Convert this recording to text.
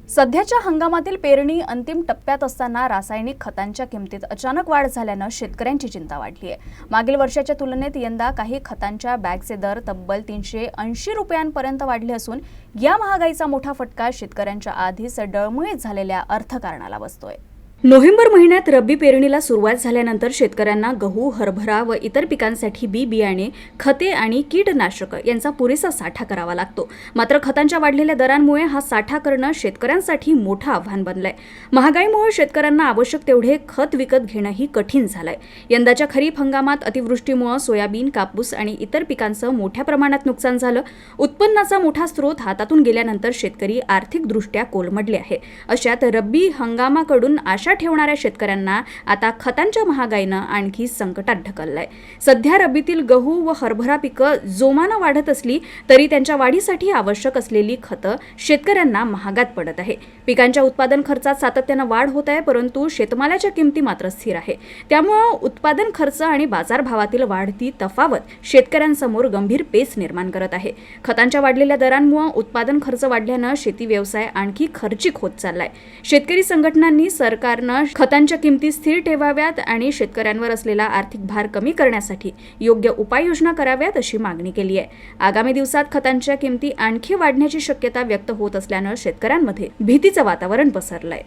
सध्याच्या हंगामातील पेरणी अंतिम टप्प्यात असताना रासायनिक खतांच्या किमतीत अचानक वाढ झाल्यानं शेतकऱ्यांची चिंता वाढली आहे। मागील वर्षाच्या तुलनेत यंदा काही खतांच्या बॅगचे दर तब्बल 380 रुपयांपर्यंत वाढले असून या महागाईचा मोठा फटका शेतकऱ्यांच्या आधीच डळमळीत झालेल्या अर्थकारणाला बसतोय। नोव्हेंबर महिन्यात रब्बी पेरणीला सुरुवात झाल्यानंतर शेतकऱ्यांना गहू, हरभरा व इतर पिकांसाठी बियाणे, खते आणि कीटनाशक यांचा पुरेसा साठा करावा लागतो। मात्र खतांच्या वाढलेल्या दरांमुळे हा साठा करणं शेतकऱ्यांसाठी मोठं आव्हान बनलंय। महागाईमुळे शेतकऱ्यांना आवश्यक तेवढे खत विकत घेणंही कठीण झालंय। यंदाच्या खरीप हंगामात अतिवृष्टीमुळे सोयाबीन, कापूस आणि इतर पिकांचं मोठ्या प्रमाणात नुकसान झालं। उत्पन्नाचा मोठा स्रोत हातातून गेल्यानंतर शेतकरी आर्थिकदृष्ट्या कोलमडले आहे। अशात रब्बी हंगामाकडून आशा ठेवणाऱ्या शेतकऱ्यांना आता खतांच्या महागाईनं आणखी संकटात ढकललंय। सध्या रब्बीतील गहू व हरभरा पिकं जोमानं वाढत असली तरी त्यांच्या वाढीसाठी आवश्यक असलेली खतं शेतकऱ्यांना महागात पडत आहे। पिकांच्या उत्पादन खर्चात सातत्यानं वाढ होत आहे, परंतु शेतमालाच्या किमती मात्र स्थिर आहे। त्यामुळे उत्पादन खर्च आणि बाजारभावातील वाढती तफावत शेतकऱ्यांसमोर गंभीर पेच निर्माण करत आहे। खतांच्या वाढलेल्या दरांमुळे उत्पादन खर्च वाढल्यानं शेती व्यवसाय आणखी खर्चिक होत चाललाय। शेतकरी संघटनांनी सरकारनं खतांच्या किमती स्थिर ठेवाव्यात आणि शेतकऱ्यांवर असलेला आर्थिक भार कमी करण्यासाठी योग्य उपाययोजना कराव्यात अशी मागणी केली आहे। आगामी दिवसात खतांच्या किमती आणखी वाढण्याची शक्यता व्यक्त होत असल्यानं शेतकऱ्यांमध्ये भीतीचं वातावरण पसरलंय।